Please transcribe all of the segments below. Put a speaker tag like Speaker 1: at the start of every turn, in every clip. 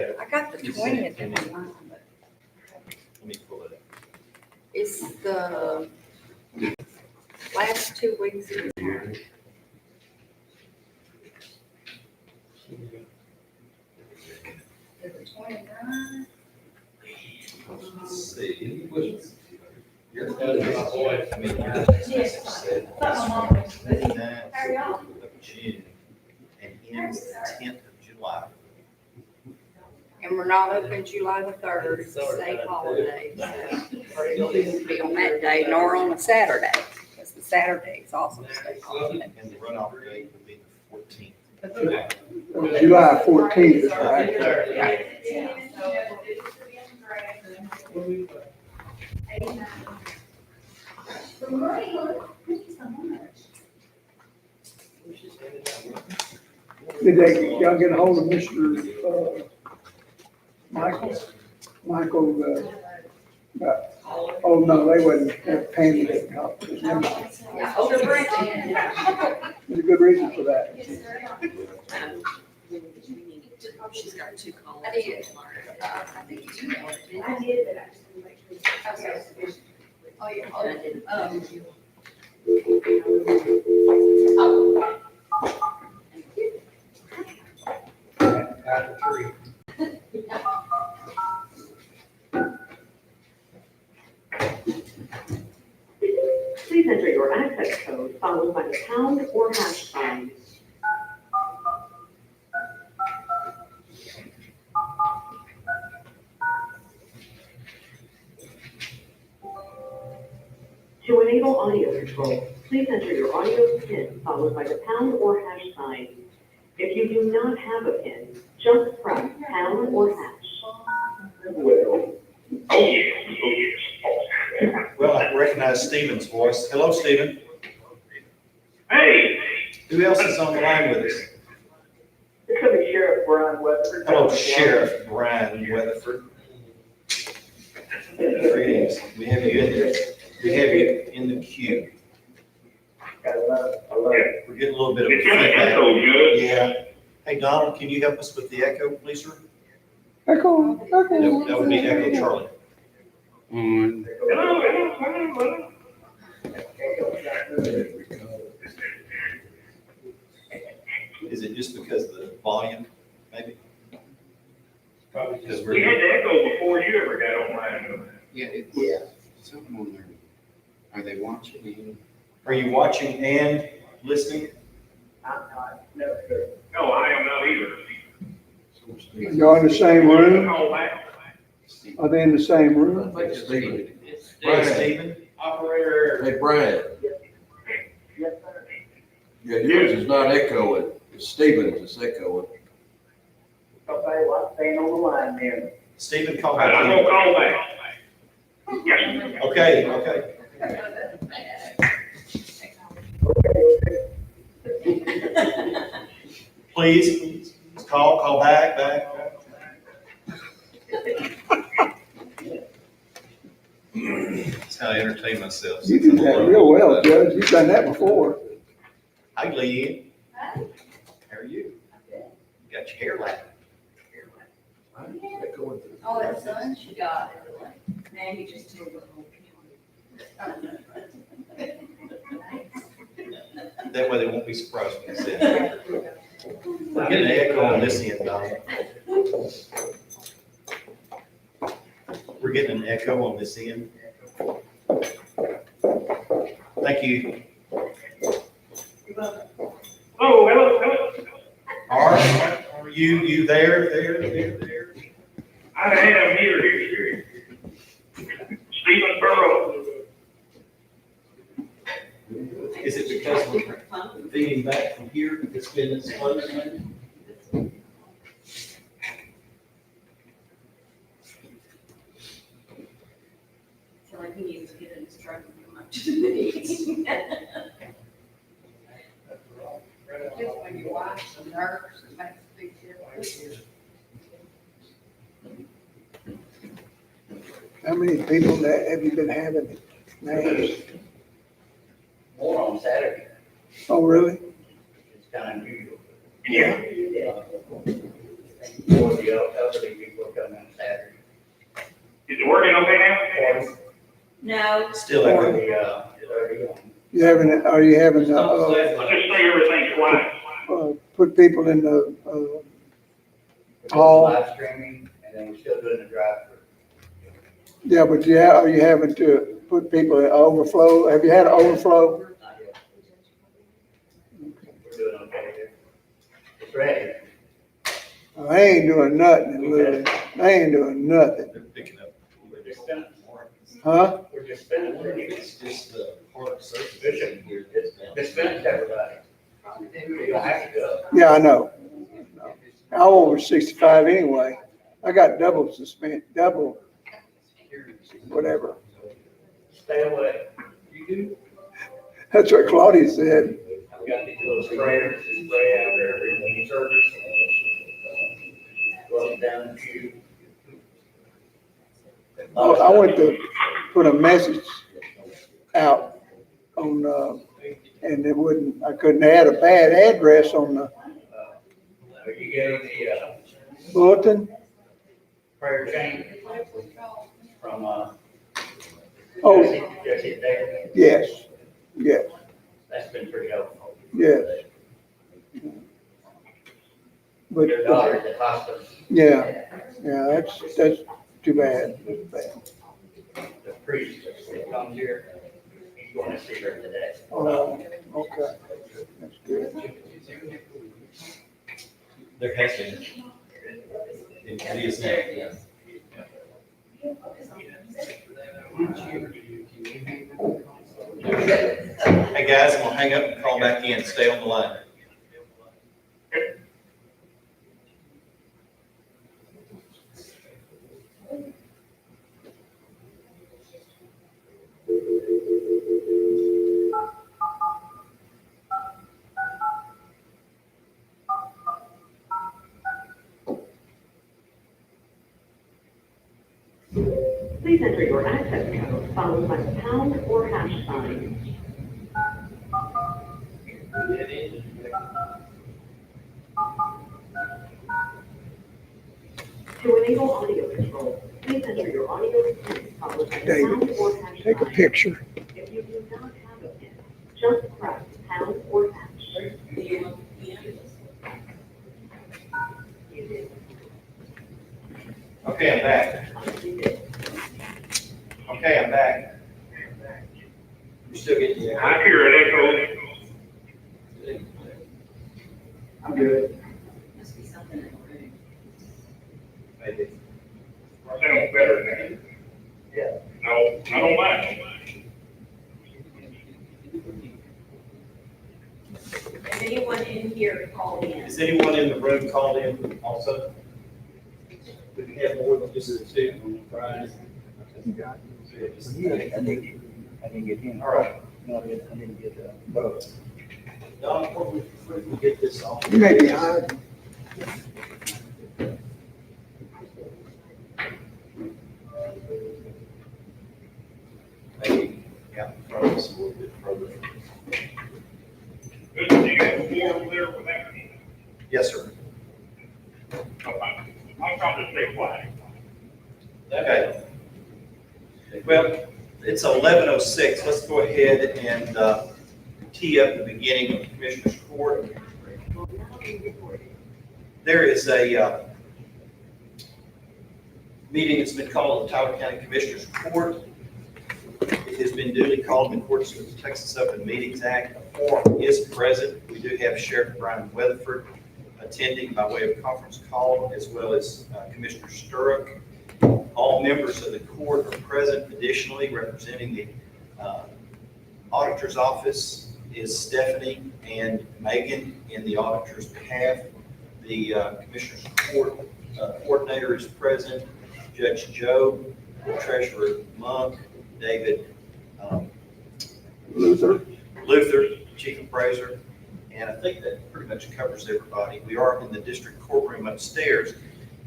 Speaker 1: I got the 20th in my mind, but
Speaker 2: Let me pull it up.
Speaker 1: it's the last 2 weeks of March. Is it 29?
Speaker 2: Let's see. Your
Speaker 3: That is my boy.
Speaker 2: I mean, your said that of June and ends the 10th of July.
Speaker 1: And we're not open July the 3rd, it's a state holiday. So it couldn't be on that day nor on a Saturday, because the Saturday is also a state holiday.
Speaker 2: And the runoff date would be the 14th.
Speaker 4: July 14th is right. Did y'all get a hold of Mr. Michael? Michael, oh, no, they wasn't paying me. Never mind. There's a good reason for that.
Speaker 1: She's got 2 calls. I did. I think you emailed it.
Speaker 5: I did, but I just want to make sure.
Speaker 1: Okay. Oh, yeah.
Speaker 3: After 3.
Speaker 6: Please enter your access code followed by the pound or hash sign. To enable audio control, please enter your audio PIN followed by the pound or hash sign. If you do not have a PIN, just press pound or hash.
Speaker 2: Well, I recognize Stephen's voice. Hello, Stephen.
Speaker 7: Hey,
Speaker 2: Who else is on the line with us?
Speaker 7: it's gonna be Sheriff Brian Weatherford.
Speaker 2: Hello, Sheriff Brian Weatherford. Greetings. We have you in the queue.
Speaker 7: I love it.
Speaker 2: We're getting a little bit of
Speaker 7: It's gonna
Speaker 2: feedback.
Speaker 7: echo good.
Speaker 2: Yeah. Hey, Donald, can you help us with the echo, please, sir?
Speaker 4: Echo.
Speaker 2: That would be Echo Charlie.
Speaker 7: Hello.
Speaker 2: Is it just because of the volume, maybe?
Speaker 3: Probably
Speaker 2: Because
Speaker 3: just.
Speaker 7: We had the echo before you ever got online.
Speaker 8: Yeah, it's something on there. Are they watching?
Speaker 2: Are you watching and listening?
Speaker 7: I'm not, no, sir. No, I am not either.
Speaker 4: Y'all in the same room?
Speaker 7: Call back.
Speaker 4: Are they in the same room?
Speaker 2: Hey,
Speaker 8: Brian.
Speaker 2: Stephen?
Speaker 7: Operator.
Speaker 8: Hey, Brian,
Speaker 7: Yes, sir.
Speaker 8: yeah, yours is not echoing, it's Stevens that's echoing.
Speaker 7: Okay, well, I'm staying on the line then.
Speaker 2: Stephen, call
Speaker 7: I'm
Speaker 2: back
Speaker 7: gonna
Speaker 2: in.
Speaker 7: call back. Yes.
Speaker 2: Okay. Please, call back. That's how I entertain myself.
Speaker 4: You do that real well, Judge. You've done that before.
Speaker 2: Hi, Lee. How are you? You got your hair like.
Speaker 1: Oh, that son, she got it. Man, you just told the whole
Speaker 2: That way they won't be surprised when you see it. We're getting an echo on this end, Donald. We're getting an echo on this end. Thank you.
Speaker 7: Oh, hello.
Speaker 2: Are you there?
Speaker 7: I am here. Stephen Burrow.
Speaker 2: Is it because we're feeding back from here, it's been this close?
Speaker 1: So like he needs to get in his truck and come up to the meeting. Just when you watch the nerves, it makes a big difference.
Speaker 4: How many people that have you been having names?
Speaker 9: More on Saturday.
Speaker 4: Oh, really?
Speaker 9: It's kind of unusual.
Speaker 7: Yeah.
Speaker 9: Or the elderly people come on Saturday.
Speaker 3: Is it working okay now?
Speaker 1: No,
Speaker 2: Still
Speaker 9: Or
Speaker 2: echo.
Speaker 4: You having, are you having,
Speaker 3: Just say everything's quiet.
Speaker 4: put people in the,
Speaker 9: We're
Speaker 4: Oh.
Speaker 9: live streaming, and then we're still doing the drive-through.
Speaker 4: yeah, but are you having to put people in overflow? Have you had an overflow?
Speaker 9: Not yet. We're doing okay here. It's ready.
Speaker 4: I ain't doing nothing, Lily. I ain't doing nothing.
Speaker 2: They're picking up.
Speaker 9: We're just spinning.
Speaker 4: Huh?
Speaker 9: We're just spinning.
Speaker 2: It's just the park surface
Speaker 9: Bishop,
Speaker 2: here.
Speaker 9: It's spinning everybody. You don't have to go.
Speaker 4: Yeah, I know. I'm over 65 anyway. I got double suspend, double, whatever.
Speaker 9: Stay away.
Speaker 4: That's what Claudia said.
Speaker 9: I've got these little sprayers that spray out there every cleaning service. Slow it down a few.
Speaker 4: I went to put a message out on, and it wouldn't, I couldn't add a bad address on the
Speaker 9: Are you getting the,
Speaker 4: bulletin.
Speaker 9: prayer chain from,
Speaker 4: Oh,
Speaker 9: Jesse Davis?
Speaker 4: yes, yes,
Speaker 9: That's been pretty helpful.
Speaker 4: yes. But,
Speaker 9: Your daughter's at hospital.
Speaker 4: yeah, that's too bad. That's bad.
Speaker 9: The priest that comes here, he's going to see her today.
Speaker 4: Okay, that's good.
Speaker 2: There has been. It is now, yeah. Hey, guys, I'm gonna hang up and call back in. Stay on the line.
Speaker 6: Please enter your access code followed by the pound or hash sign. To enable audio control, please enter your audio pin followed by the
Speaker 4: David,
Speaker 6: pound or hash
Speaker 4: Take a
Speaker 6: sign.
Speaker 4: picture.
Speaker 6: If you do not have a pin, just press pound or hash.
Speaker 2: Okay, I'm back. Okay, I'm back. You still get the echo?
Speaker 3: I hear it echo.
Speaker 2: I'm good. Maybe.
Speaker 3: Sounds better now.
Speaker 9: Yeah.
Speaker 3: No, I don't mind.
Speaker 1: has anyone in here called in?
Speaker 2: Is anyone in the room called in also? Do we have more than just the two on Friday?
Speaker 7: I didn't get him.
Speaker 2: All right.
Speaker 7: No, I didn't get, both.
Speaker 2: Don, before we get this off.
Speaker 4: You may be hiding.
Speaker 2: Maybe, yeah, from us a little bit further.
Speaker 3: Good, do you have a form there with that?
Speaker 2: Yes, sir.
Speaker 3: I'm trying to stay quiet.
Speaker 2: Okay. Well, it's 11:06. Let's go ahead and tee up the beginning of Commissioner's Court. There is a meeting that's been called the Tyler County Commissioners Court. It has been duly called in accordance with the Texas Open Meetings Act. A quorum is present. We do have Sheriff Brian Weatherford attending by way of conference call, as well as Commissioner Sturrock. All members of the court are present. Additionally, representing the auditor's office is Stephanie and Megan in the auditor's behalf. The Commissioner's Court coordinator is present, Judge Joe, Treasurer Monk, David
Speaker 4: Luther.
Speaker 2: Chief Appraiser, and I think that pretty much covers everybody. We are in the district courtroom upstairs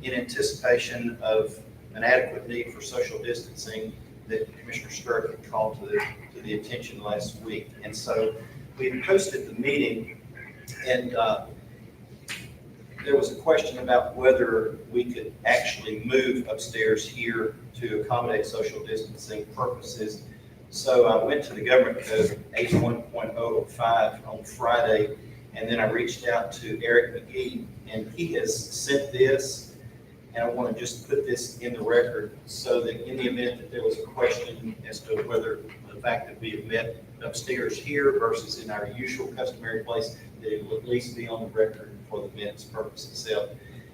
Speaker 2: in anticipation of an adequate need for social distancing that Commissioner Sturrock had called to the attention last week. And so we had posted the meeting, and there was a question about whether we could actually move upstairs here to accommodate social distancing purposes. So I went to the government code 81.005 on Friday, and then I reached out to Eric McGee, and he has sent this, and I want to just put this in the record so that in the event that there was a question as to whether the fact that we have met upstairs here versus in our usual customary place, that it will at least be on the record for the minutes purpose itself.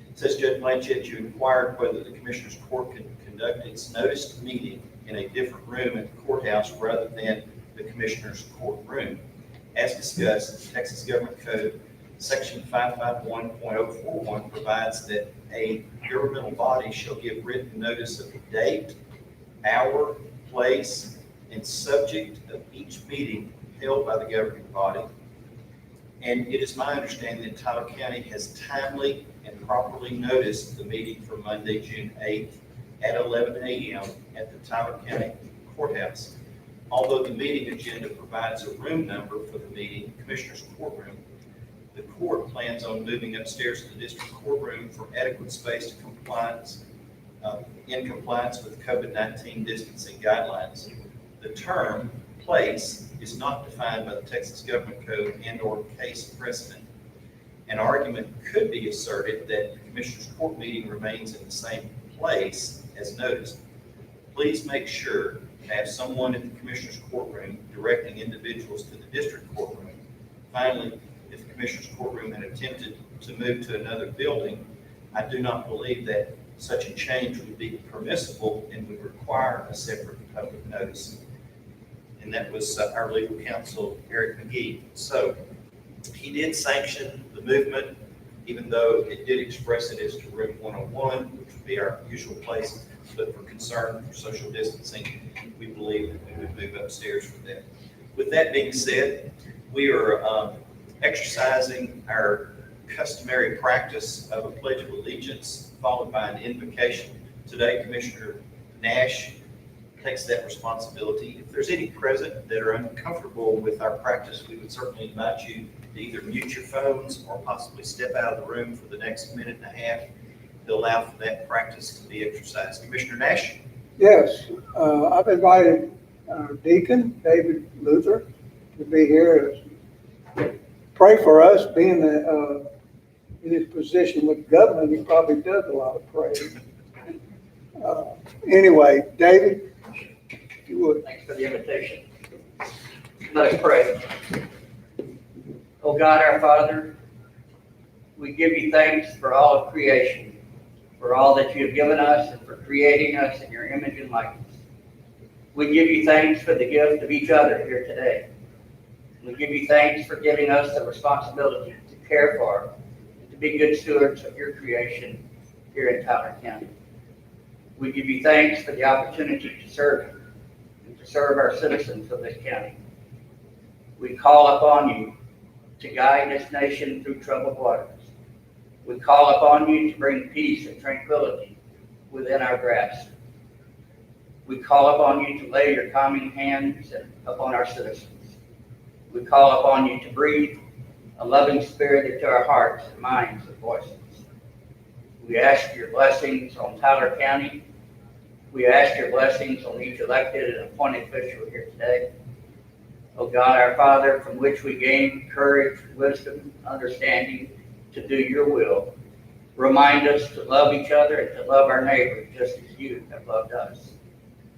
Speaker 2: It says, Judge Blanchett, you inquired whether the Commissioners Court can conduct its noticed meeting in a different room at the courthouse rather than the Commissioners Court room. As discussed, Texas Government Code Section 551.041 provides that a governmental body shall give written notice of the date, hour, place, and subject of each meeting held by the governing body. And it is my understanding that Tyler County has timely and properly noticed the meeting for Monday, June 8th at 11 a.m. at the Tyler County Courthouse. Although the meeting agenda provides a room number for the meeting, Commissioner's Courtroom, the court plans on moving upstairs to the district courtroom for adequate space to in compliance with COVID-19 distancing guidelines. The term place is not defined by the Texas Government Code and/or case precedent. An argument could be asserted that the Commissioners Court meeting remains in the same place as noticed. Please make sure to have someone in the Commissioners Courtroom directing individuals to the district courtroom. Finally, if the Commissioners Courtroom had attempted to move to another building, I do not believe that such a change would be permissible and would require a separate public notice. And that was our legal counsel, Eric McGee. So he did sanction the movement, even though it did express it as to room 101, which would be our usual place. But for concern for social distancing, we believe that we would move upstairs for that. With that being said, we are exercising our customary practice of a pledge of allegiance followed by an invocation. Today, Commissioner Nash takes that responsibility. If there's any present that are uncomfortable with our practice, we would certainly invite you to either mute your phones or possibly step out of the room for the next minute and a half to allow for that practice to be exercised. Commissioner Nash?
Speaker 4: Yes, I've invited Deacon David Luther to be here. Pray for us, being in his position with government, he probably does a lot of praying. Anyway, David, if you would.
Speaker 9: Thanks for the invitation. Let us pray. Oh God, our Father, we give you thanks for all of creation, for all that you have given us and for creating us in your image and likeness. We give you thanks for the gift of each other here today. We give you thanks for giving us the responsibility to care for, to be good stewards of your creation here in Tyler County. We give you thanks for the opportunity to serve you and to serve our citizens of this county. We call upon you to guide this nation through troubled waters. We call upon you to bring peace and tranquility within our grasp. We call upon you to lay your calming hands upon our citizens. We call upon you to breathe a loving spirit into our hearts and minds and voices. We ask your blessings on Tyler County. We ask your blessings on each elected and appointed official here today. Oh God, our Father, from which we gain courage, wisdom, understanding to do your will. Remind us to love each other and to love our neighbors just as you have loved us.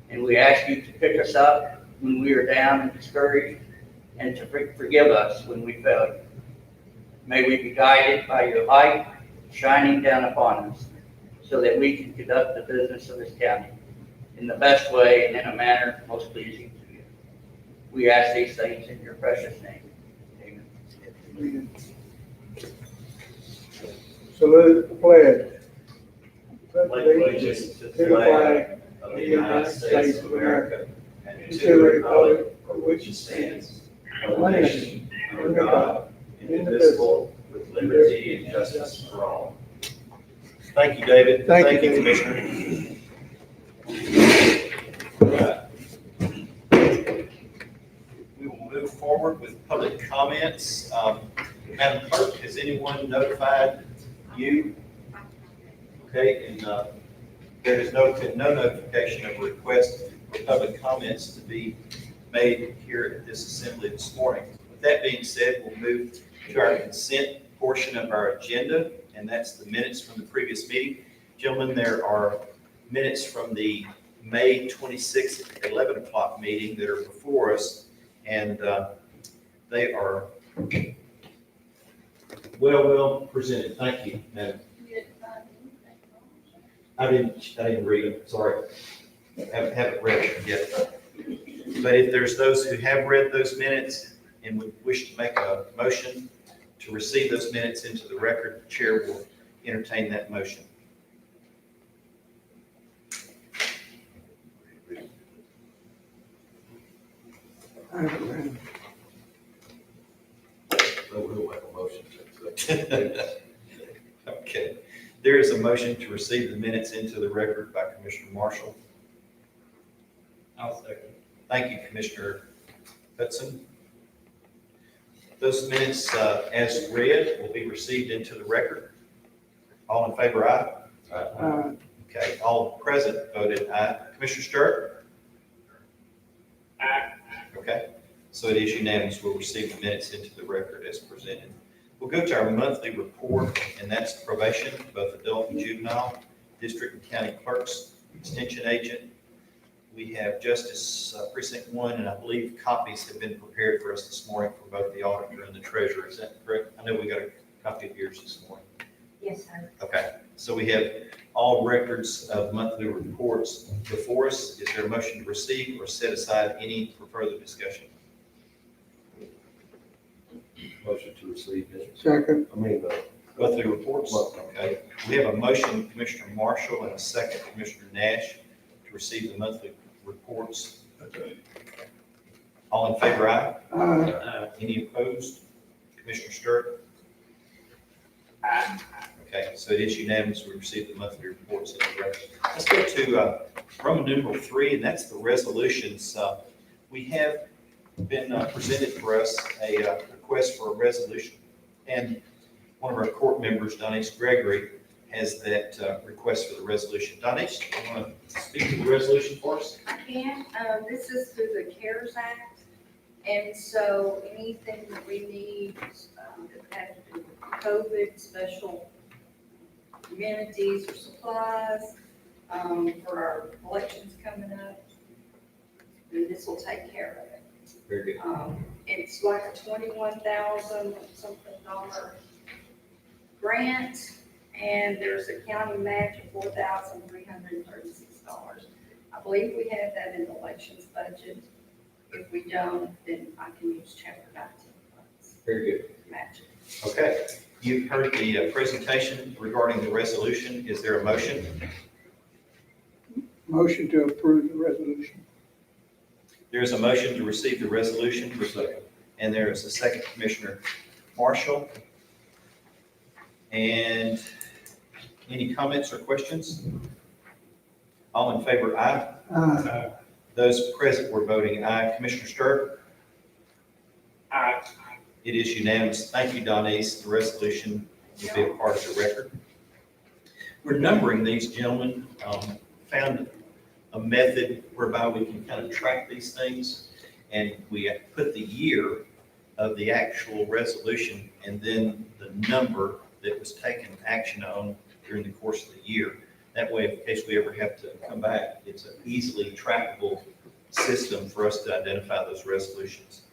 Speaker 9: And we ask you to pick us up when we are down and discouraged, and to forgive us when we fail you. May we be guided by your light shining down upon us so that we can conduct the business of this county in the best way and in a manner most pleasing to you. We ask these things in your precious name. Amen.
Speaker 4: Salute the pledge.
Speaker 2: Allegiance to the flag of the United States of America and to the republic for which it stands, one nation, under God, indivisible, with liberty and justice for all. Thank you, David.
Speaker 4: Thank you,
Speaker 2: Commissioner. We will move forward with public comments. Madam Clerk, has anyone notified You? Okay, and there is no notification of a request for public comments to be made here at this assembly this morning. With that being said, we'll move to our consent portion of our agenda, and that's the minutes from the previous meeting. Gentlemen, there are minutes from the May 26th, 11 o'clock meeting that are before us, and they are well presented. Thank you, Madam. I didn't read them, sorry. Haven't read it yet. But if there's those who have read those minutes and would wish to make a motion to receive those minutes into the record, the chair will entertain that motion.
Speaker 4: I haven't read them.
Speaker 8: We'll make a motion to accept.
Speaker 2: Okay. There is a motion to receive the minutes into the record by Commissioner Marshall.
Speaker 9: I'll second.
Speaker 2: Thank you, Commissioner Hudson. Those minutes, as read, will be received into the record. All in favor, aye? Okay, all present voted aye. Commissioner Sturt?
Speaker 3: Aye.
Speaker 2: Okay, so it is unanimous. We'll receive the minutes into the record as presented. We'll go to our monthly report, and that's probation, both adult and juvenile, district and county clerks, extension agent. We have Justice Precinct 1, and I believe copies have been prepared for us this morning for both the auditor and the treasurer. Is that correct? I know we got a copy of yours this morning.
Speaker 5: Yes, sir.
Speaker 2: Okay, so we have all records of monthly reports before us. Is there a motion to receive or set aside any for further discussion?
Speaker 8: Motion to receive,
Speaker 4: Second.
Speaker 2: Monthly reports? Okay. We have a motion, Commissioner Marshall, and a second, Commissioner Nash, to receive the monthly reports. All in favor, aye? Any opposed? Commissioner Sturt? Okay, so it is unanimous. We received the monthly reports in the record. Let's go to Roman numeral 3, and that's the resolutions. We have been presented for us a request for a resolution, and one of our court members, Donnie Gregory, has that request for the resolution. Donnie, you want to speak to the resolution for us?
Speaker 1: I can, this is through the CARES Act, and so anything that we need, that has to do with COVID, special amenities or supplies, for our elections coming up, and this will take care of it.
Speaker 2: Very good.
Speaker 1: It's like a $21,000 something grant, and there's a county match of $4,336. I believe we have that in the elections budget. If we don't, then I can use Chapter 19 funds
Speaker 2: Very good.
Speaker 1: to match it.
Speaker 2: Okay, you've heard the presentation regarding the resolution. Is there a motion?
Speaker 4: Motion to approve the resolution.
Speaker 2: There is a motion to receive the resolution, and there is a second, Commissioner Marshall. And any comments or questions? All in favor, aye? Those present were voting aye. Commissioner Sturt?
Speaker 3: Aye.
Speaker 2: It is unanimous. Thank you, Donese. The resolution will be a part of the record. We're numbering these, gentlemen. Found a method whereby we can kind of track these things, and we put the year of the actual resolution and then the number that was taken action on during the course of the year. That way, in case we ever have to come back, it's an easily trackable system for us to identify those resolutions.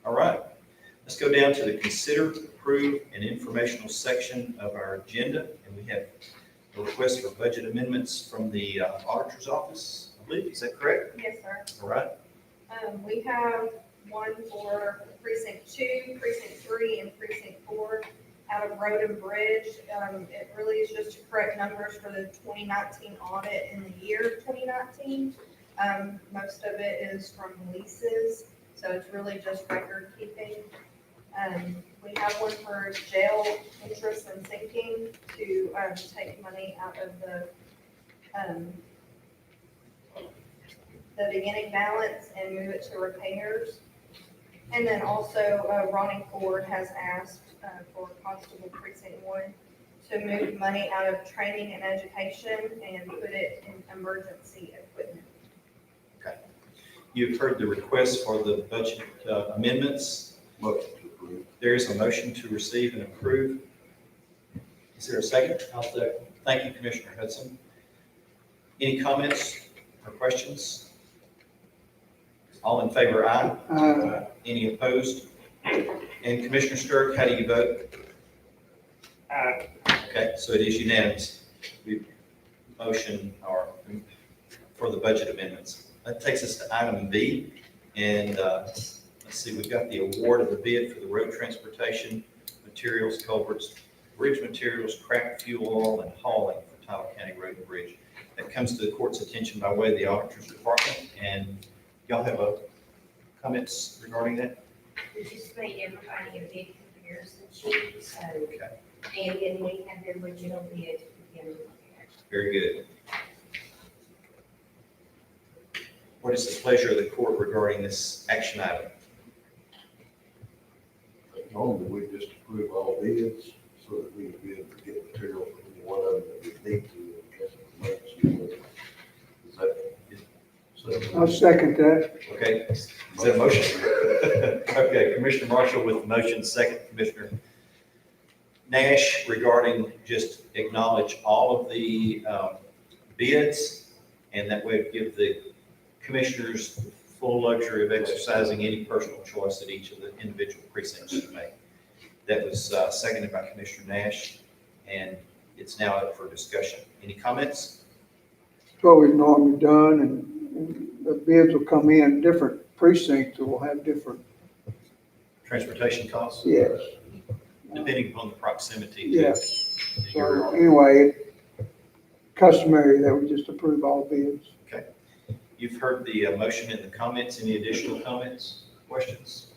Speaker 2: All right, let's go down to the consider, approve, and informational section of our agenda, and we have a request for budget amendments from the auditor's office, I believe. Is that correct?
Speaker 5: Yes, sir.
Speaker 2: All right.
Speaker 5: We have one for precinct 2, precinct 3, and precinct 4 out of Road and Bridge. It really is just to correct numbers for the 2019 audit in the year 2019. Most of it is from leases, so it's really just record keeping. We have one for jail interest and sinking to take money out of the beginning balance and move it to repairs. And then also Ronnie Ford has asked for Constable Precinct 1 to move money out of training and education and put it in emergency equipment.
Speaker 2: You've heard the request for the budget amendments.
Speaker 8: Motion to approve.
Speaker 2: There is a motion to receive and approve. Is there a second?
Speaker 3: I'll second.
Speaker 2: Thank you, Commissioner Hudson. Any comments or questions? All in favor, aye. Any opposed? And Commissioner Stirk, how do you vote?
Speaker 3: Aye.
Speaker 2: Okay, so it is unanimous. We motion or for the budget amendments. That takes us to item B, and let's see, we've got the award of the bid for the road transportation, materials, culverts, bridge materials, cracked fuel oil, and hauling for Tyler County Road and Bridge. That comes to the court's attention by way of the auditor's department, and y'all have comments regarding that?
Speaker 10: We just made everybody a big comparison sheet, so,
Speaker 2: Okay,
Speaker 10: and then we have the original bid to begin with.
Speaker 2: very good. What is the pleasure of the court regarding this action item?
Speaker 8: Normally, we just approve all bids so that we can be able to get material from any one of them that we need to. Is that?
Speaker 4: I'll second that.
Speaker 2: Okay, is that a motion? Okay, Commissioner Marshall with the motion, second Commissioner Nash regarding just acknowledge all of the bids, and that way give the commissioners the full luxury of exercising any personal choice that each of the individual precincts should make. That was seconded by Commissioner Nash, and it's now up for discussion. Any comments?
Speaker 4: It's what we've normally done, and the bids will come in, different precincts will have different,
Speaker 2: Transportation costs,
Speaker 4: yes.
Speaker 2: depending upon the proximity to
Speaker 4: Yes.
Speaker 2: your.
Speaker 4: So anyway, customary that we just approve all bids.
Speaker 2: You've heard the motion and the comments. Any additional comments, questions?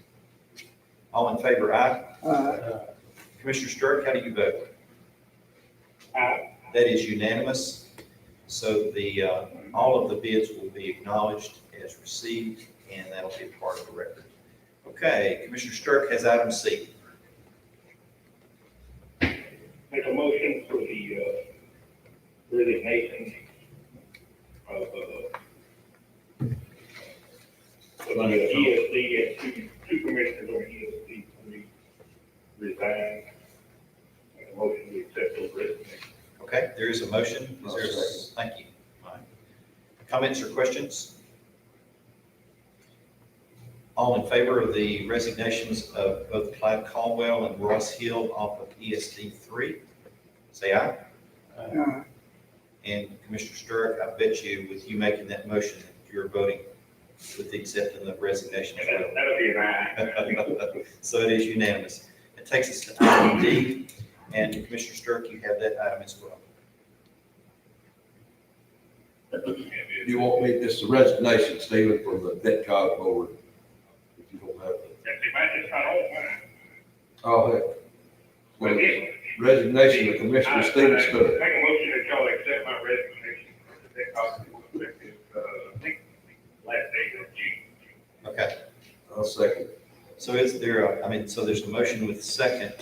Speaker 2: All in favor, aye. Commissioner Stirk, how do you vote?
Speaker 3: Aye.
Speaker 2: That is unanimous. So all of the bids will be acknowledged as received, and that'll be a part of the record. Okay, Commissioner Stirk has item C.
Speaker 3: Make a motion for the resignation of the ESD and two commissioners on ESD resigned. Make a motion to accept those resignations.
Speaker 2: Okay, there is a motion. Is there a thank you. All right. Comments or questions? All in favor of the resignations of both Clyde Caldwell and Ross Hill off of ESD 3, say aye. And Commissioner Stirk, I bet you, with you making that motion, you're voting with the acceptance of resignation as well.
Speaker 3: That'll be an aye.
Speaker 2: So it is unanimous. It takes us to item D, and Commissioner Stirk, you have that item as well.
Speaker 8: You want me, it's the resignation, Stephen, from the debt cog board. If you don't have it.
Speaker 3: That's the magic, I don't mind.
Speaker 8: Oh, heck.
Speaker 3: Well,
Speaker 8: Well,
Speaker 3: yes.
Speaker 8: resignation of Commissioner Stephen Stewart.
Speaker 3: Make a motion that y'all accept my resignation from the debt cog board effective, I think, last day of June.
Speaker 2: Okay,
Speaker 8: I'll second.
Speaker 2: so is there, so there's a motion with second,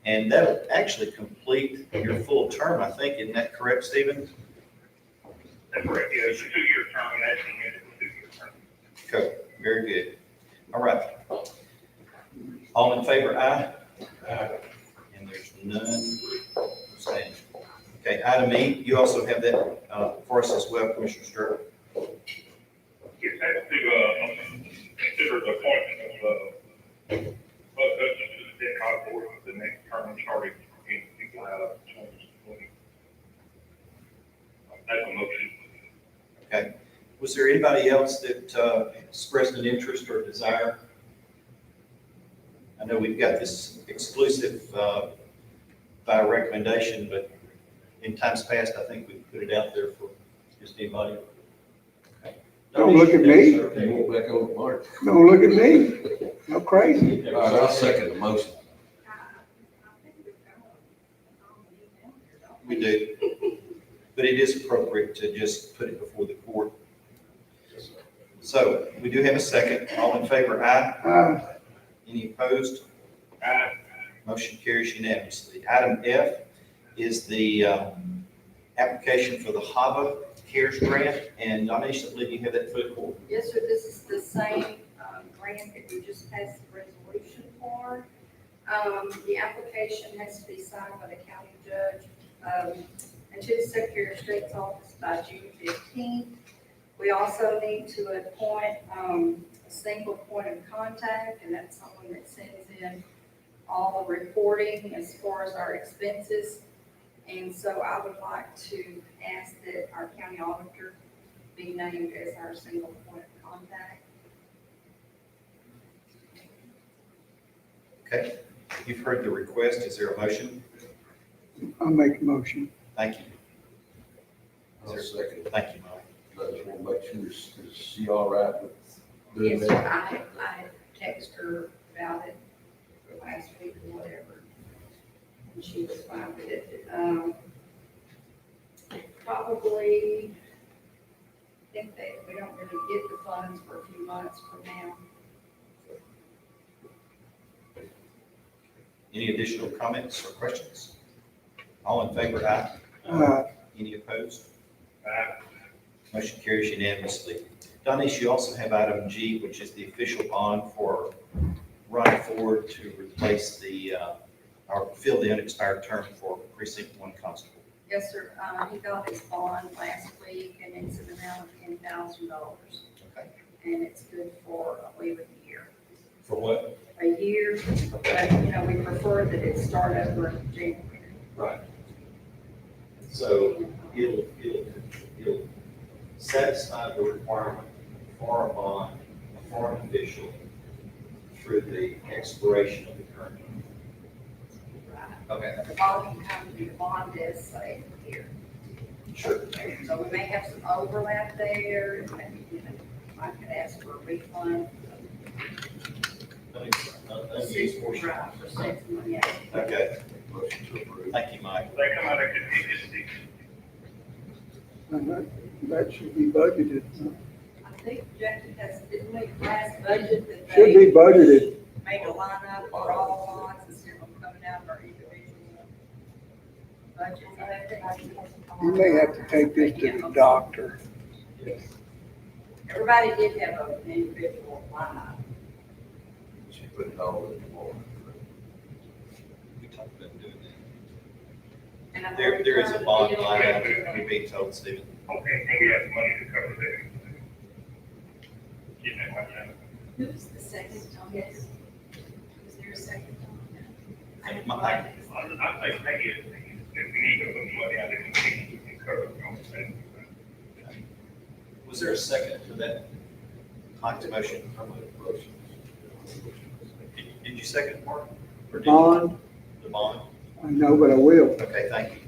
Speaker 2: and that'll actually complete your full term, I think. Isn't that correct, Stephen?
Speaker 3: That's correct, yeah, it's a 2-year term, and that's the end of the 2-year term.
Speaker 2: Okay, very good. All right. All in favor, aye? And there's none abstaining. Okay, item E, you also have that for us as well, Commissioner Stirk.
Speaker 3: Yes, that's to, consider the appointment of, Hudson to the debt cog board for the next term starting in July of 2020. That's a motion.
Speaker 2: Okay. Was there anybody else that expressed an interest or desire? I know we've got this exclusive by recommendation, but in times past, I think we put it out there for just anybody. Okay.
Speaker 4: Don't look at me.
Speaker 8: You want back over to Mark?
Speaker 4: Don't look at me. I'm crazy.
Speaker 8: All right, I'll second the motion.
Speaker 2: We do. But it is appropriate to just put it before the court. So we do have a second. All in favor, aye. Any opposed?
Speaker 3: Aye.
Speaker 2: Motion carries unanimously. Item F is the application for the HAVA CARES grant. And Donisha, I believe you have that for the court.
Speaker 1: Yes, sir, this is the same grant that we just passed the resolution for. The application has to be signed by the county judge and to the Secretary of State's office by June 15th. We also need to appoint a single point of contact, and that's someone that sends in all the reporting as far as our expenses. And so I would like to ask that our county auditor be named as our single point of contact.
Speaker 2: Okay, you've heard the request. Is there a motion?
Speaker 4: I'll make a motion.
Speaker 2: Thank you.
Speaker 8: I'll second.
Speaker 2: Thank you, Mike.
Speaker 8: I just want to make sure, is she all right with doing
Speaker 1: Yes, sir,
Speaker 8: that?
Speaker 1: I texted her about it last week or whatever, and she was fine with it. Probably, I think that we don't really get the funds for a few months from now.
Speaker 2: Any additional comments or questions? All in favor, aye. Any opposed? Motion carries unanimously. Donish, you also have item G, which is the official bond for Ron Ford to replace or fill the unexpired term for Precinct 1 Constable.
Speaker 1: Yes, sir, he got his bond last week, and it's an amount of $10,000.
Speaker 2: Okay.
Speaker 1: And it's good for, I believe, a year.
Speaker 2: For what?
Speaker 1: A year, but, we prefer that it start over in January.
Speaker 2: Right. So it'll satisfy the requirement for a bond, for an official, through the expiration of the current. Okay.
Speaker 1: The bond can be bond is, say, here.
Speaker 2: Sure.
Speaker 1: So we may have some overlap there, and maybe, I could ask for a refund.
Speaker 2: Unused portion.
Speaker 1: Right, for 6 months.
Speaker 2: Okay,
Speaker 8: Motion to approve.
Speaker 2: thank you, Mike.
Speaker 3: They come out of contingency.
Speaker 4: And that should be budgeted.
Speaker 1: I think Jackie has, didn't we last budget that
Speaker 4: Should
Speaker 1: they
Speaker 4: be budgeted.
Speaker 1: made a line up for all bonds instead of coming out of our individual budgets? I think.
Speaker 4: You may have to take this to the doctor.
Speaker 1: Everybody did have an individual line item.
Speaker 8: She put it all in the warrant.
Speaker 2: We talked about doing that.
Speaker 1: And I
Speaker 2: There
Speaker 1: think
Speaker 2: is a bond
Speaker 1: deal-
Speaker 2: line out there, we're being told, Stephen.
Speaker 3: Okay, and we have money to cover that. Getting that money out.
Speaker 10: Who's the second on this? Is there a second on that? I didn't
Speaker 2: My-
Speaker 10: write it.
Speaker 3: I think maybe if we need to put money out of contingency, we can cover it, you know what I'm saying?
Speaker 2: Was there a second to that Mike's motion?
Speaker 8: I made a motion.
Speaker 2: Did you second, Mark? Or did you-
Speaker 4: Bond,
Speaker 2: The bond?
Speaker 4: I know, but I will.
Speaker 2: Okay, thank you.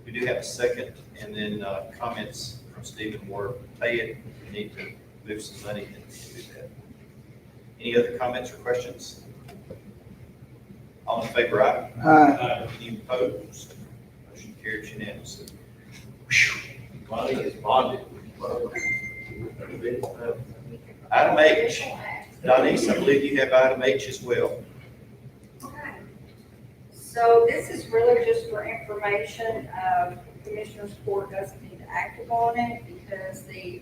Speaker 2: We do have a second, and then comments from Stephen were pay it, we need to move some money and do that. Any other comments or questions? All in favor, aye? Any opposed? Motion carries unanimously.
Speaker 8: Bonnie is bonded.
Speaker 2: Item H, Denise, I believe you have item H as well.
Speaker 1: Okay. So this is really just for information. Commissioners Court doesn't need to act upon it because the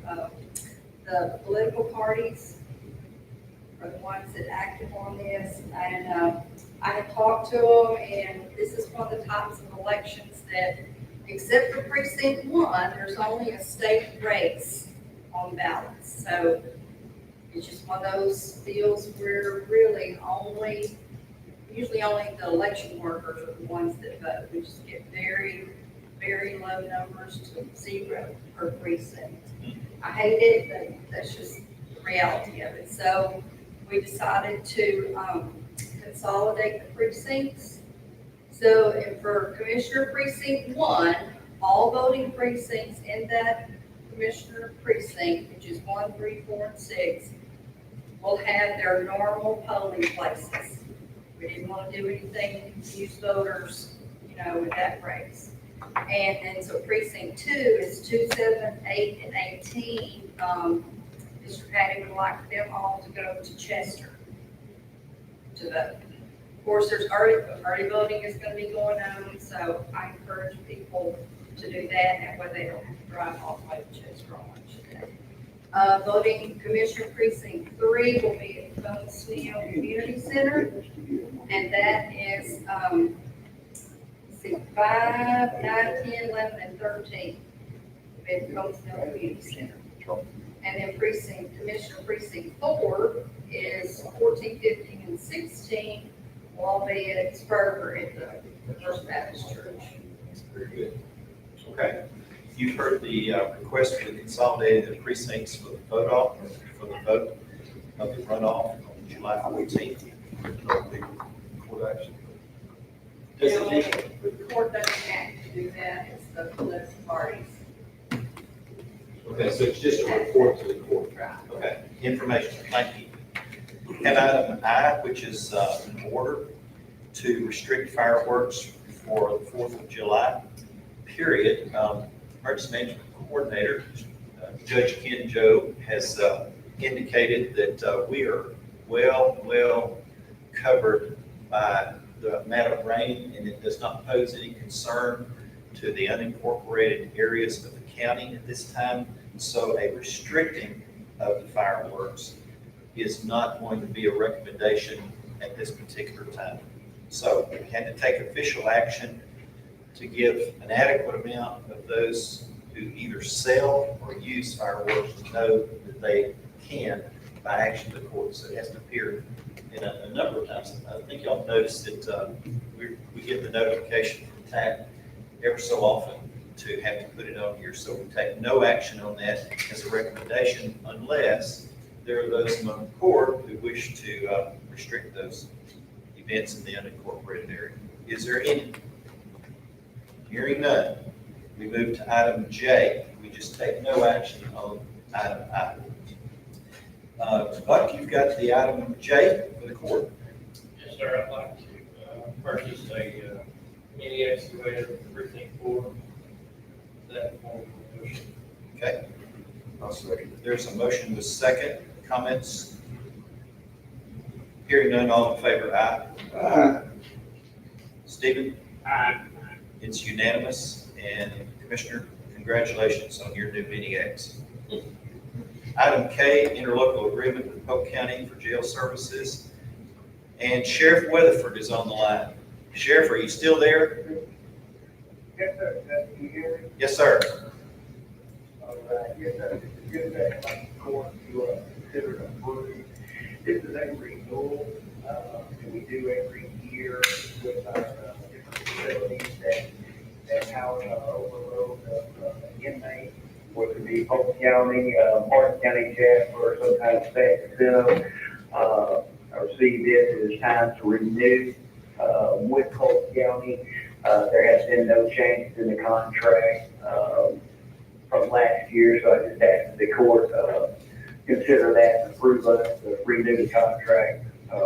Speaker 1: political parties are the ones that act upon this. And I had talked to them, and this is one of the types of elections that, except for precinct 1, there's only a state race on ballots. So it's just one of those deals where really usually only the election workers are the ones that vote. We just get very, very low numbers to 0 per precinct. I hate it, but that's just the reality of it. So we decided to consolidate the precincts. So and for Commissioner Precinct 1, all voting precincts in that Commissioner Precinct, which is 1, 3, 4, and 6, will have their normal polling places. We didn't want to do anything to confuse voters, in that race. And then so Precinct 2 is 2, 7, 8, and 18. Mr. Patty would like them all to go to Chester to vote. Of course, there's early voting is gonna be going on, so I encourage people to do that, that way they don't have to drive all the way to Chester on today. Voting Commissioner Precinct 3 will be at Bone Snell Community Center, and that is, let's see, 5, 9, 10, 11, and 13. At Bone Snell Community Center. And then Commissioner Precinct 4 is 14, 15, and 16 will all be at Spurger at the First Baptist Church.
Speaker 2: Very good. Okay. You've heard the request for the consolidated the precincts for the vote of the runoff on July 14th.
Speaker 8: Court action.
Speaker 1: The court doesn't have to do that, it's the political parties.
Speaker 2: Okay, so it's just a report to the court. Okay, information, thank you. And item I, which is an order to restrict fireworks for the 4th of July, period. Emergency Management Coordinator, Judge Ken Joe, has indicated that we are well covered by the amount of rain, and it does not pose any concern to the unincorporated areas of the county at this time. So a restricting of the fireworks is not going to be a recommendation at this particular time. So we had to take official action to give an adequate amount of those who either sell or use fireworks to know that they can by action of the court. So it has to appear in a number of times. I think y'all noticed that we get the notification from TAC ever so often to have to put it on here. So we take no action on that as a recommendation unless there are those among the court who wish to restrict those events in the unincorporated area. Is there any? Hearing none, we move to item J. We just take no action on item I. Buck, you've got the item J for the court.
Speaker 11: Yes, sir, I'd like to purchase a mini excavator for precinct 4. That form of motion.
Speaker 2: Okay,
Speaker 8: I'll second.
Speaker 2: there's a motion with second. Comments? Hearing none, all in favor, aye. Stephen?
Speaker 3: Aye.
Speaker 2: It's unanimous, and Commissioner, congratulations on your new mini X. Item K, interlocal agreement with Polk County for jail services. And Sheriff Weatherford is on the line. Sheriff, are you still there?
Speaker 7: Yes, sir. Can you hear me?
Speaker 2: Yes, sir.
Speaker 7: All right. Yes, sir. This is good that I'm going to consider and approve. This is a renewal that we do every year with our different facilities that house overload of inmates, whether it be Polk County, Martin County Jail, or some kind of state facility. I received this, it is time to renew with Polk County. There has been no changes in the contract from last year, so I just asked the court consider that and approve us to renew the contract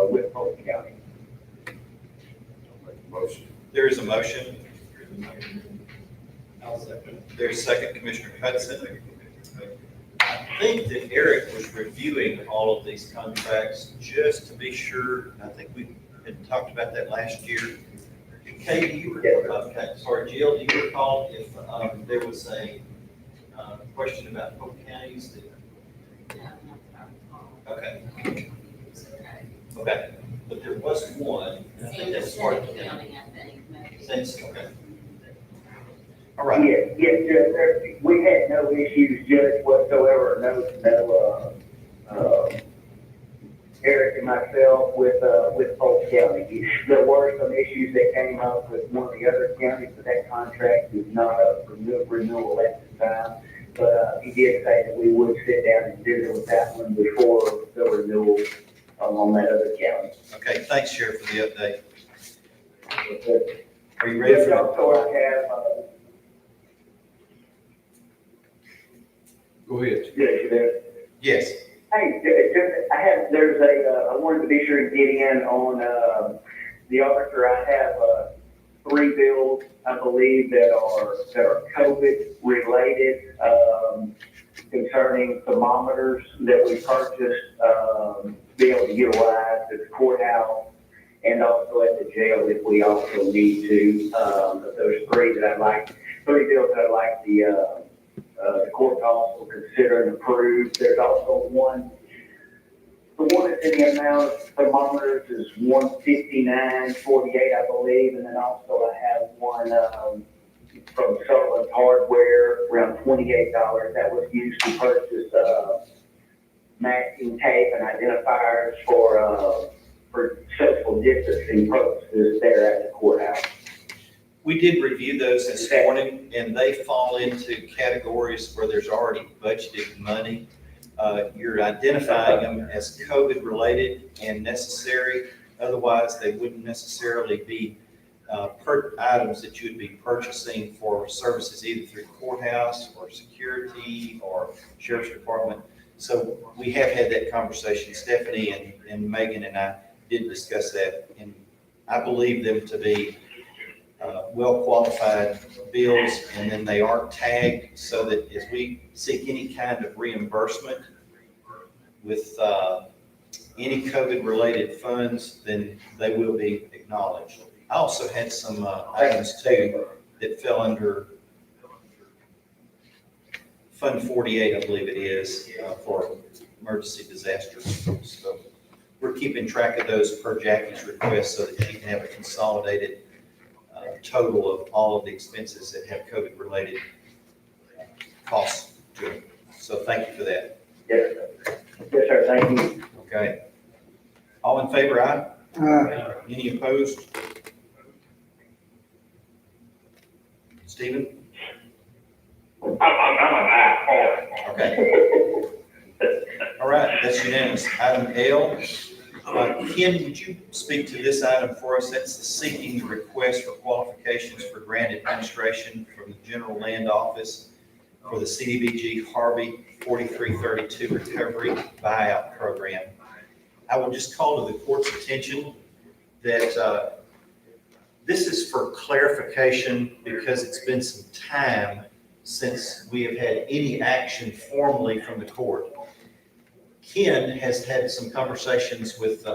Speaker 7: with Polk County.
Speaker 8: I'll make the motion.
Speaker 2: There is a motion.
Speaker 11: I'll second.
Speaker 2: There's second, Commissioner Hudson. I think that Eric was reviewing all of these contracts just to be sure. I think we had talked about that last year. Kay, do you recall, okay, sorry, Jill, do you recall if there was a question about Polk counties that? Okay, okay, but there was one, and I think that's part of the county. Since, okay. All right,
Speaker 7: Yes, Judge, we had no issues, Judge, whatsoever, Eric and myself with Polk County. There were some issues that came up with one of the other counties, but that contract is not up for renewal at the time. But he did say that we would sit down and visit with that one before the renewal on that other county.
Speaker 2: okay, thanks, Sheriff, for the update.
Speaker 7: But
Speaker 2: Are you ready
Speaker 7: Judge,
Speaker 2: for the?
Speaker 7: also I have,
Speaker 8: Go ahead.
Speaker 7: Judge, you there?
Speaker 2: Yes,
Speaker 7: Hey, I wanted to be sure to get in on, the auditor. I have, 3 bills, I believe, that are COVID related, concerning thermometers that we purchased, to be able to utilize at the courthouse and also at the jail if we also need to. But those three bills that I'd like the courthouse will consider and approve. There's also the one that's in the amount of thermometers is $159.48, I believe, and then also I have one, from Sullivan Hardware, around $28, that was used to purchase, masking tape and identifiers for social distancing purposes there at the courthouse.
Speaker 2: We did review those this morning, and they fall into categories where there's already budgeted money. You're identifying them as COVID-related and necessary. Otherwise, they wouldn't necessarily be items that you'd be purchasing for services either through courthouse or security or sheriff's department. So we have had that conversation. Stephanie and Megan and I did discuss that, and I believe them to be well-qualified bills, and then they are tagged so that as we seek any kind of reimbursement with any COVID-related funds, then they will be acknowledged. I also had some items too that fell under Fund 48, I believe it is, for emergency disasters. So we're keeping track of those per Jackie's request so that she can have a consolidated total of all of the expenses that have COVID-related costs to them. So thank you for that.
Speaker 7: Yes, sir, thank you.
Speaker 2: Okay. All in favor, aye? Any opposed? Stephen?
Speaker 3: I'm an aye.
Speaker 2: Okay. All right, that's unanimous. Item L. Ken, would you speak to this item for us? That's the seeking request for qualifications for grant administration from the General Land Office for the CDBG Harvey 4332 Recovery Buyout Program. I will just call to the court's attention that this is for clarification because it's been some time since we have had any action formally from the court. Ken has had some conversations with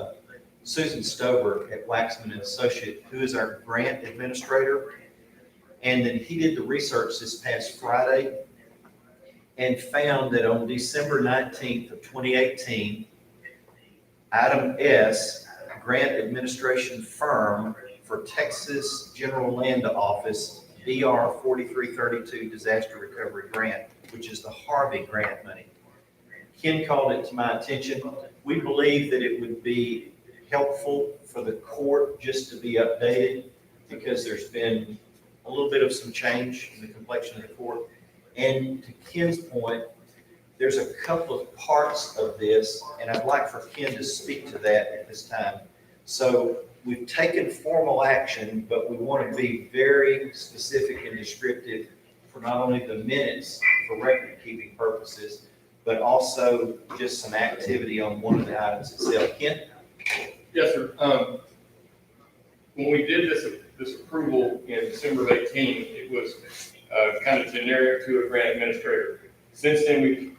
Speaker 2: Susan Stover at Waxman & Associate, who is our grant administrator. And then he did the research this past Friday and found that on December 19th of 2018, item S, grant administration firm for Texas General Land Office, DR 4332 Disaster Recovery Grant, which is the Harvey grant money. Ken called it to my attention. We believe that it would be helpful for the court just to be updated because there's been a little bit of some change in the complexion of the court. And to Ken's point, there's a couple of parts of this, and I'd like for Ken to speak to that at this time. So we've taken formal action, but we want to be very specific and descriptive for not only the minutes for record-keeping purposes, but also just some activity on one of the items itself. Ken?
Speaker 11: Yes, sir. When we did this approval in December of 18, it was kind of generic to a grant administrator. Since then,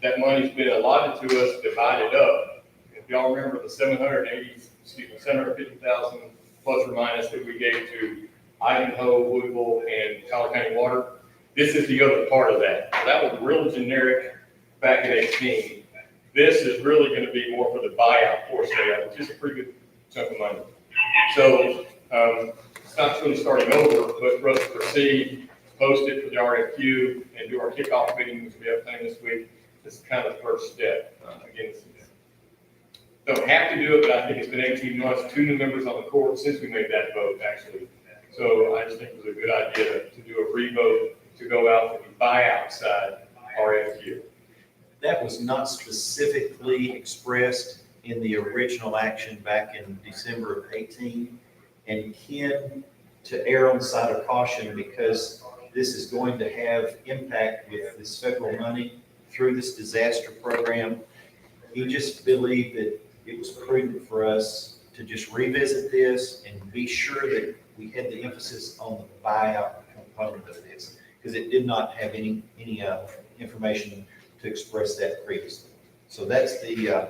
Speaker 11: that money's been allotted to us, divided up. If y'all remember the 750,000 plus or minus that we gave to Idaho, Louisville, and Collier County Water, this is the other part of that. That was real generic back in 18. This is really going to be more for the buyout portion of that, which is a pretty good chunk of money. So it's not really starting over, but for us to proceed, post it for the RFQ, and do our kickoff meeting, which we have planned this week. This is kind of the first step. Again, don't have to do it, but I think it's been 18 months, 2 new members on the court since we made that vote, actually. So I just think it was a good idea to do a revote to go out for the buyout side RFQ.
Speaker 2: That was not specifically expressed in the original action back in December of 18. And Ken, to err on the side of caution, because this is going to have impact with this federal money through this disaster program, he just believed that it was prudent for us to just revisit this and be sure that we had the emphasis on the buyout component of this, because it did not have any information to express that previously. So that's the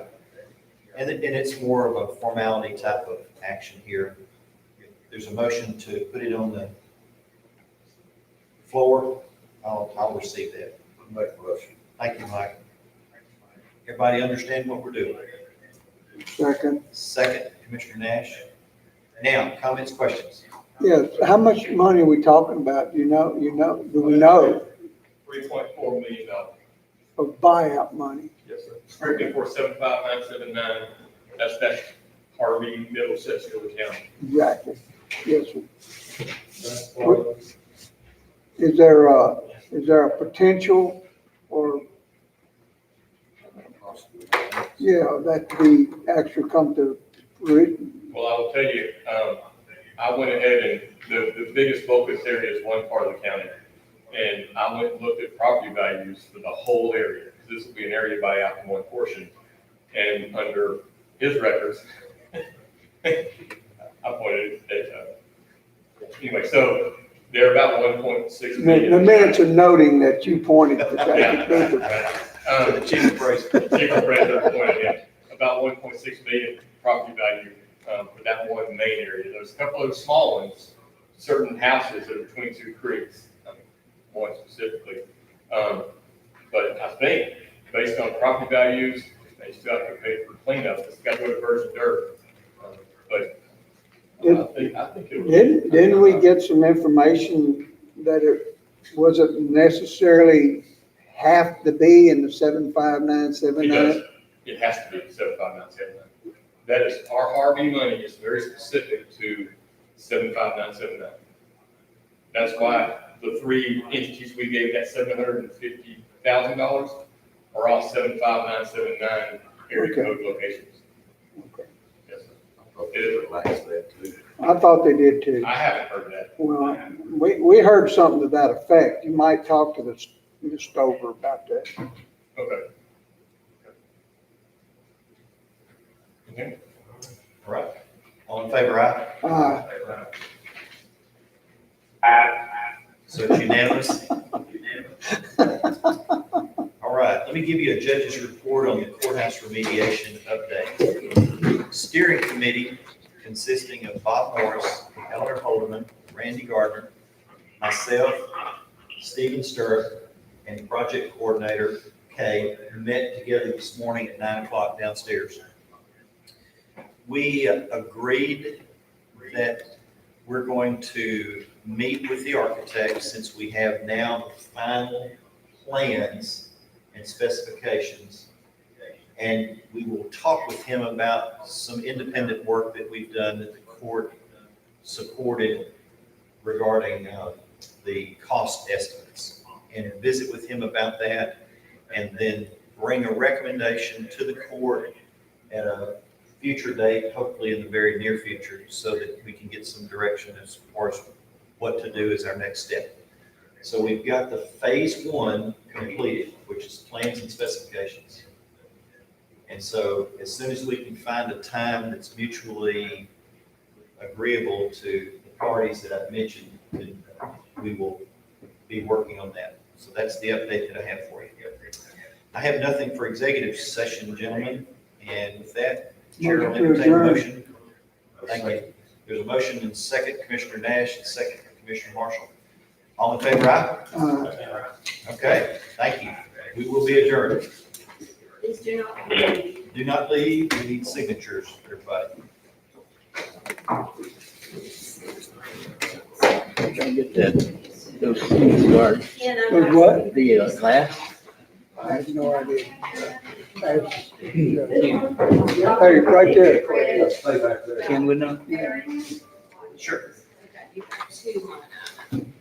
Speaker 2: And it's more of a formality type of action here. There's a motion to put it on the floor. I'll receive that.
Speaker 8: Make a motion.
Speaker 2: Thank you, Mike. Everybody understand what we're doing?
Speaker 4: Second.
Speaker 2: Second, Commissioner Nash. Now, comments, questions?
Speaker 4: Yes, how much money are we talking about? Do we know
Speaker 11: $3.4 million.
Speaker 4: of buyout money?
Speaker 11: Yes, sir. Strictly for 75979, that's Harvey, Middlesex, Dillon County.
Speaker 4: Exactly. Yes, sir. Is there a potential or, that we actually come to fruition?
Speaker 11: Well, I will tell you, I went ahead and the biggest focus area is one part of the county. And I went and looked at property values for the whole area. This will be an area buyout in one portion. And under his records, I pointed at, anyway, so they're about 1.6 million.
Speaker 4: The minutes are noting that you pointed to that.
Speaker 2: The chief appraiser.
Speaker 11: Chief appraiser pointed out about 1.6 million property value for that one main area. There's a couple of small ones, certain houses that are between two creeks, one specifically. But I think based on property values, they still have to pay for cleanup. It's got to go to virgin dirt. But I think it was.
Speaker 4: Didn't we get some information that it wasn't necessarily have to be in the
Speaker 11: It
Speaker 4: 75979?
Speaker 11: does. It has to be 75979. That is, our Harvey money is very specific to 75979. That's why the three entities we gave that $750,000 are all 75979 area
Speaker 4: Okay.
Speaker 11: code locations.
Speaker 4: Okay.
Speaker 11: Yes, sir.
Speaker 8: It relaxed that too.
Speaker 4: I thought they did too.
Speaker 11: I haven't heard that.
Speaker 4: Well, we heard something to that effect. You might talk to the Stover about that.
Speaker 11: Okay. Okay.
Speaker 2: All right. All in favor, aye? So it's unanimous? All right, let me give you a judge's report on the courthouse remediation update. Steering committee consisting of Bob Morris, Eleanor Holdeman, Randy Gardner, myself, Stephen Stirrup, and project coordinator Kay met together this morning at 9 o'clock downstairs. We agreed that we're going to meet with the architect since we have now the final plans and specifications. And we will talk with him about some independent work that we've done that the court supported regarding the cost estimates, and visit with him about that, and then bring a recommendation to the court at a future date, hopefully in the very near future, so that we can get some direction as far as what to do as our next step. So we've got the phase one completed, which is plans and specifications. And so as soon as we can find a time that's mutually agreeable to the parties that I've mentioned, then we will be working on that. So that's the update that I have for you. I have nothing for executive session, gentlemen, and with that, Chair will entertain a motion. Thank you. There's a motion and second, Commissioner Nash, and second, Commissioner Marshall. All in favor, aye? Okay, thank you. We will be adjourned.
Speaker 10: Please do not leave.
Speaker 2: Do not leave. We need signatures, everybody.
Speaker 12: Trying to get that, those cards,
Speaker 4: With what?
Speaker 12: the glass.
Speaker 4: I have no idea. Hey, right there.
Speaker 8: Stay back there.
Speaker 12: Can we not?
Speaker 2: Sure.
Speaker 10: You've got two on.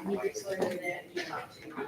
Speaker 10: You just learned that, you're not too much.